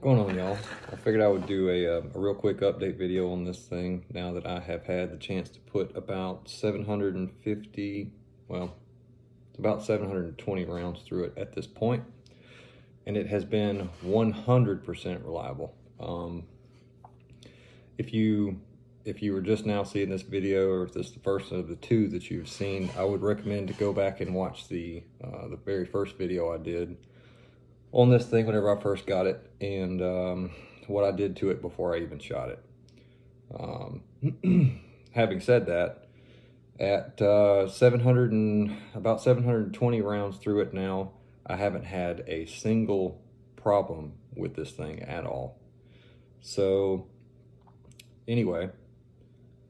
What's going on, y'all? I figured I would do a real quick update video on this thing now that I have had the chance to put about 750, well, it's about 720 rounds through it at this point, and it has been 100% reliable. If you were just now seeing this video, or if this is the first of the two that you've seen, I would recommend to go back and watch the very first video I did on this thing whenever I first got it, and what I did to it before I even shot it. Having said that, at about 720 rounds through it now, I haven't had a single problem with this thing at all. So anyway,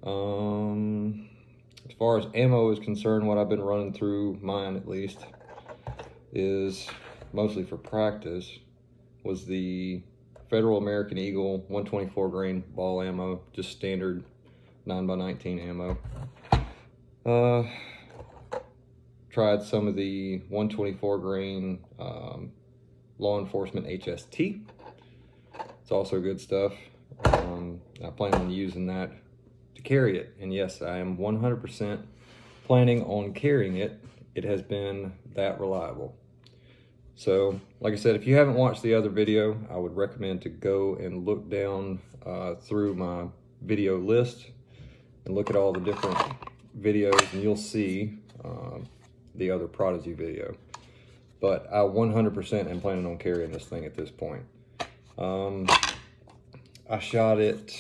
as far as ammo is concerned, what I've been running through mine, at least, is mostly for practice, was the Federal American Eagle 124 grain ball ammo, just standard 9x19 ammo. Tried some of the 124 grain law enforcement HST. It's also good stuff. I plan on using that to carry it, and yes, I am 100% planning on carrying it. It has been that reliable. So, like I said, if you haven't watched the other video, I would recommend to go and look down through my video list and look at all the different videos, and you'll see the other Prodigy video. But I 100% am planning on carrying this thing at this point. I shot it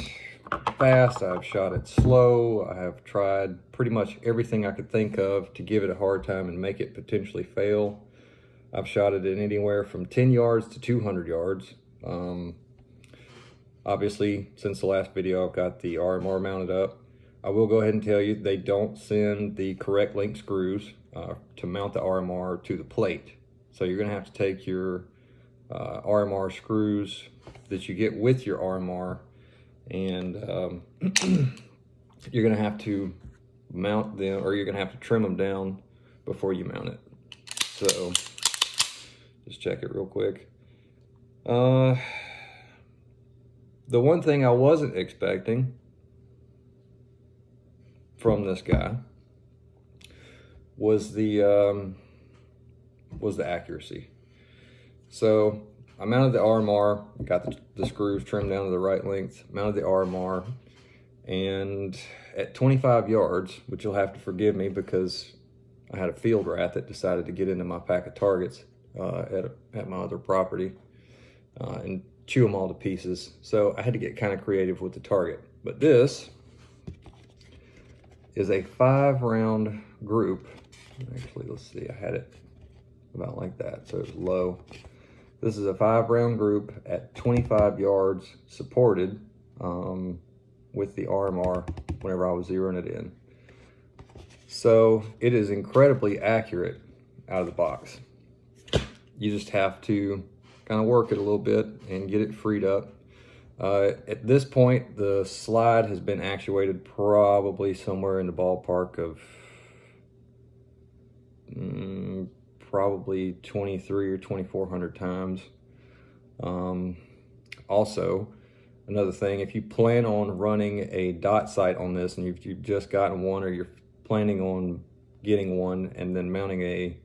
fast, I've shot it slow, I have tried pretty much everything I could think of to give it a hard time and make it potentially fail. I've shot it in anywhere from 10 yards to 200 yards. Obviously, since the last video, I've got the RMR mounted up. I will go ahead and tell you, they don't send the correct length screws to mount the RMR to the plate. So you're gonna have to take your RMR screws that you get with your RMR, and you're gonna have to mount them, or you're gonna have to trim them down before you mount it. So just check it real quick. The one thing I wasn't expecting from this guy was the accuracy. So I mounted the RMR, got the screws trimmed down to the right length, mounted the RMR, and at 25 yards, which you'll have to forgive me because I had a field rat that decided to get into my pack of targets at my other property and chew them all to pieces. So I had to get kind of creative with the target. But this is a 5-round group. Actually, let's see, I had it about like that, so it was low. This is a 5-round group at 25 yards supported with the RMR whenever I was zeroing it in. So it is incredibly accurate out of the box. You just have to kind of work it a little bit and get it freed up. At this point, the slide has been actuated probably somewhere in the ballpark of probably 23 or 2,400 times. Also, another thing, if you plan on running a dot sight on this, and you've just gotten one, or you're planning on getting one and then mounting a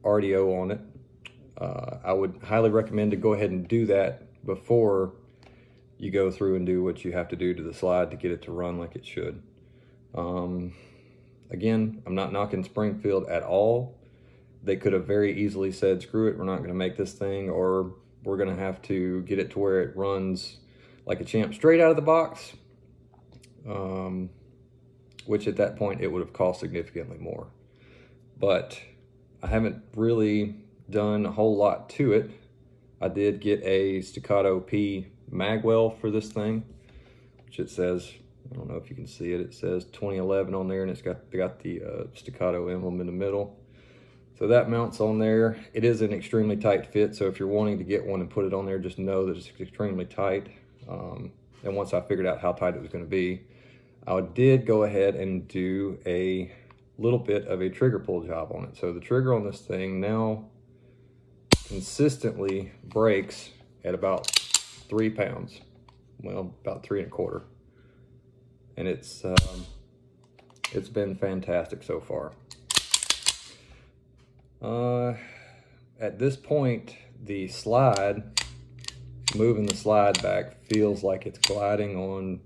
RDO on it, I would highly recommend to go ahead and do that before you go through and do what you have to do to the slide to get it to run like it should. Again, I'm not knocking Springfield at all. They could have very easily said, screw it, we're not gonna make this thing, or we're gonna have to get it to where it runs like a champ straight out of the box, which at that point it would have cost significantly more. But I haven't really done a whole lot to it. I did get a Staccato P magwell for this thing, which it says, I don't know if you can see it, it says 2011 on there, and it's got the Staccato emblem in the middle. So that mounts on there. It is an extremely tight fit, so if you're wanting to get one and put it on there, just know that it's extremely tight. And once I figured out how tight it was going to be, I did go ahead and do a little bit of a trigger pull job on it. So the trigger on this thing now, consistently breaks at about 3 pounds. Well, about 3 1/4. And it's been fantastic so far. At this point, the slide, moving the slide back, feels like it's gliding on,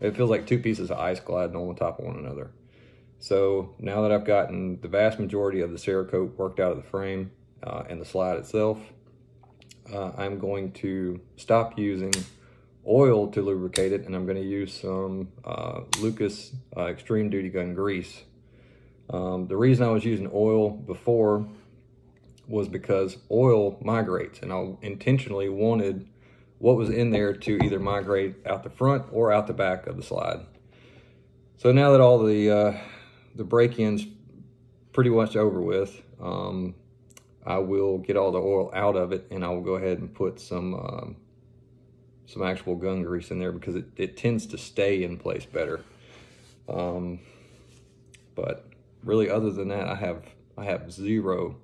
it feels like 2 pieces of ice gliding on top of one another. So now that I've gotten the vast majority of the Cerakote worked out of the frame and the slide itself, I'm going to stop using oil to lubricate it, and I'm going to use some Lucas Extreme Duty Gun grease. The reason I was using oil before was because oil migrates, and I intentionally wanted what was in there to either migrate out the front or out the back of the slide. So now that all the break-in's pretty much over with, I will get all the oil out of it, and I will go ahead and put some actual gun grease in there, because it tends to stay in place better. But really, other than that, I have zero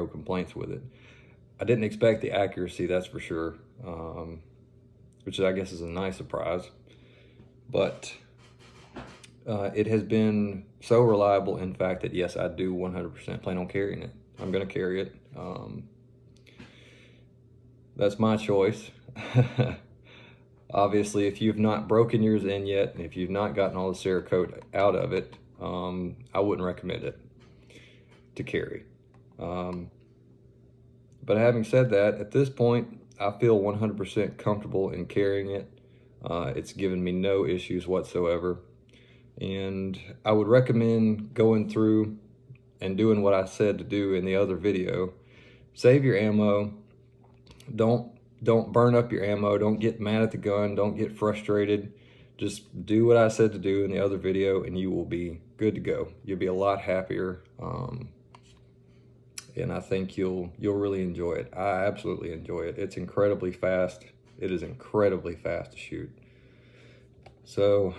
complaints with it. I didn't expect the accuracy, that's for sure, which I guess is a nice surprise. But it has been so reliable, in fact, that yes, I do 100% plan on carrying it. I'm going to carry it. That's my choice. Obviously, if you've not broken yours in yet, and if you've not gotten all the Cerakote out of it, I wouldn't recommend it to carry. But having said that, at this point, I feel 100% comfortable in carrying it. It's given me no issues whatsoever. And I would recommend going through and doing what I said to do in the other video. Save your ammo. Don't burn up your ammo. Don't get mad at the gun. Don't get frustrated. Just do what I said to do in the other video, and you will be good to go. You'll be a lot happier, and I think you'll really enjoy it. I absolutely enjoy it. It's incredibly fast. It is incredibly fast to shoot. So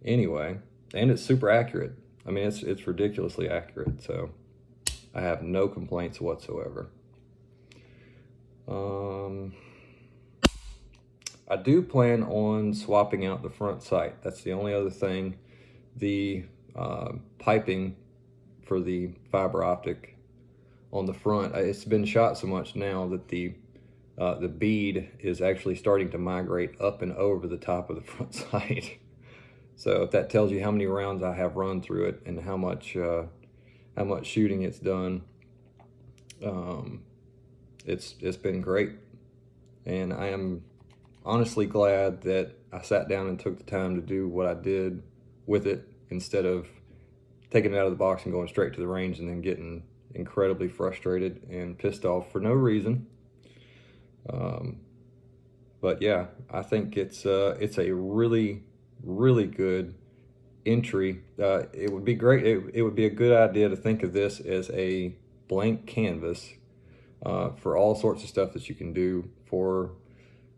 anyway, and it's super accurate. I mean, it's ridiculously accurate. So I have no complaints whatsoever. I do plan on swapping out the front sight. That's the only other thing. The piping for the fiber optic on the front, it's been shot so much now that the bead is actually starting to migrate up and over the top of the front sight. So if that tells you how many rounds I have run through it and how much shooting it's done, it's been great. And I am honestly glad that I sat down and took the time to do what I did with it, instead of taking it out of the box and going straight to the range and then getting incredibly frustrated and pissed off for no reason. But yeah, I think it's a really good entry. It would be great. It would be a good idea to think of this as a blank canvas for all sorts of stuff that you can do for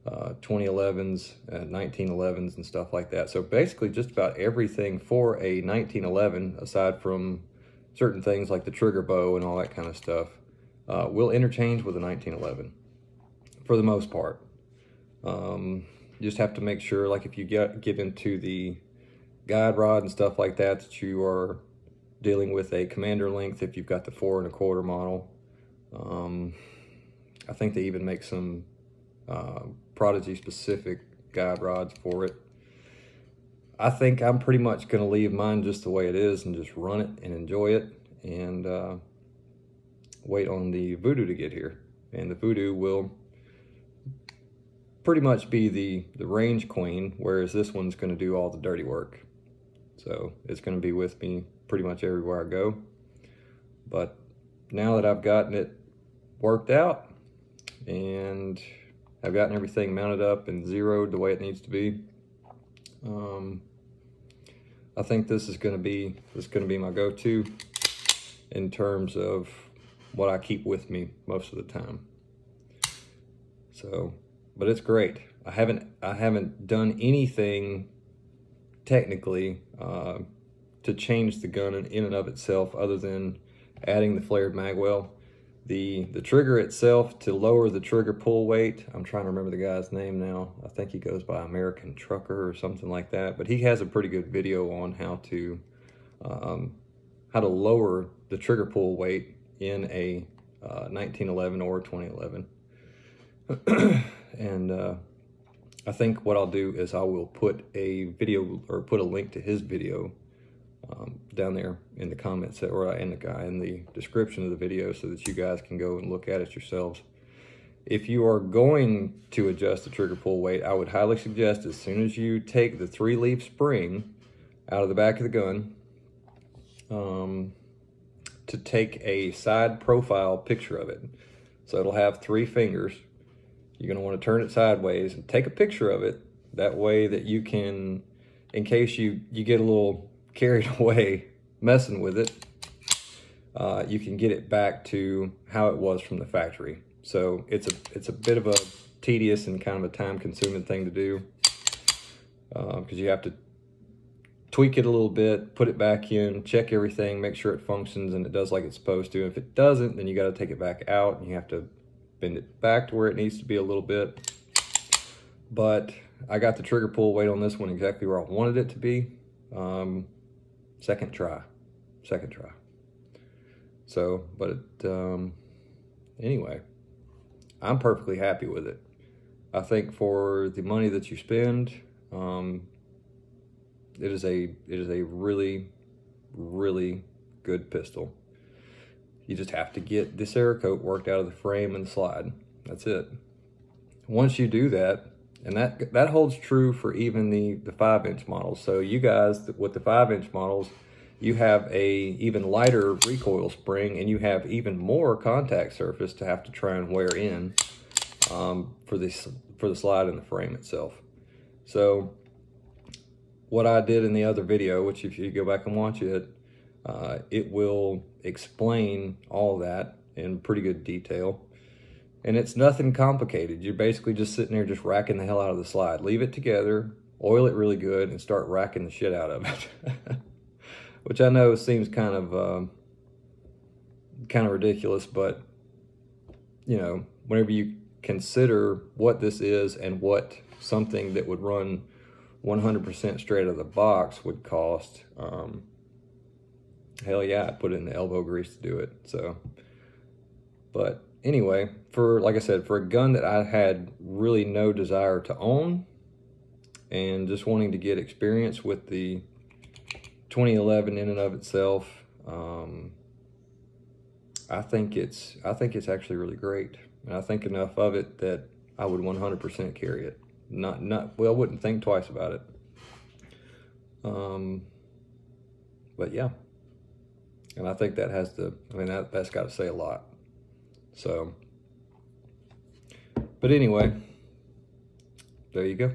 2011s, 1911s and stuff like that. So basically just about everything for a 1911, aside from certain things like the trigger bow and all that kind of stuff, will interchange with a 1911 for the most part. You just have to make sure, like if you get into the guide rod and stuff like that, that you are dealing with a commander length if you've got the 4 1/4 model. I think they even make some Prodigy specific guide rods for it. I think I'm pretty much going to leave mine just the way it is and just run it and enjoy it, and wait on the Voodoo to get here. And the Voodoo will pretty much be the range queen, whereas this one's going to do all the dirty work. So it's going to be with me pretty much everywhere I go. But now that I've gotten it worked out and I've gotten everything mounted up and zeroed the way it needs to be, I think this is going to be my go-to in terms of what I keep with me most of the time. So, but it's great. I haven't done anything technically to change the gun in and of itself, other than adding the flared magwell. The trigger itself, to lower the trigger pull weight, I'm trying to remember the guy's name now. I think he goes by American Trucker or something like that. But he has a pretty good video on how to lower the trigger pull weight in a 1911 or 2011. And I think what I'll do is I will put a video, or put a link to his video down there in the comments, or in the description of the video, so that you guys can go and look at it yourselves. If you are going to adjust the trigger pull weight, I would highly suggest, as soon as you take the 3-leaf spring out of the back of the gun, to take a side profile picture of it. So it'll have 3 fingers. You're going to want to turn it sideways and take a picture of it. That way that you can, in case you get a little carried away messing with it, you can get it back to how it was from the factory. So it's a bit of a tedious and kind of a time-consuming thing to do, because you have to tweak it a little bit, put it back in, check everything, make sure it functions and it does like it's supposed to. If it doesn't, then you got to take it back out and you have to bend it back to where it needs to be a little bit. But I got the trigger pull weight on this one exactly where I wanted it to be. Second try. So, but anyway, I'm perfectly happy with it. I think for the money that you spend, it is a really, really good pistol. You just have to get the Cerakote worked out of the frame and the slide. That's it. Once you do that, and that holds true for even the 5-inch models. So you guys with the 5-inch models, you have a even lighter recoil spring, and you have even more contact surface to have to try and wear in for the slide and the frame itself. So what I did in the other video, which if you go back and watch it, it will explain all that in pretty good detail. And it's nothing complicated. You're basically just sitting there just racking the hell out of the slide. Leave it together, oil it really good, and start racking the shit out of it. Which I know seems kind of ridiculous, but you know, whenever you consider what this is and what something that would run 100% straight out of the box would cost, hell yeah, I'd put it in the elbow grease to do it. So, but anyway, like I said, for a gun that I had really no desire to own, and just wanting to get experience with the 2011 in and of itself, I think it's actually really great, and I think enough of it that I would 100% carry it. Well, I wouldn't think twice about it. But yeah, and I think that has to, I mean, that's got to say a lot. So, but anyway, there you go.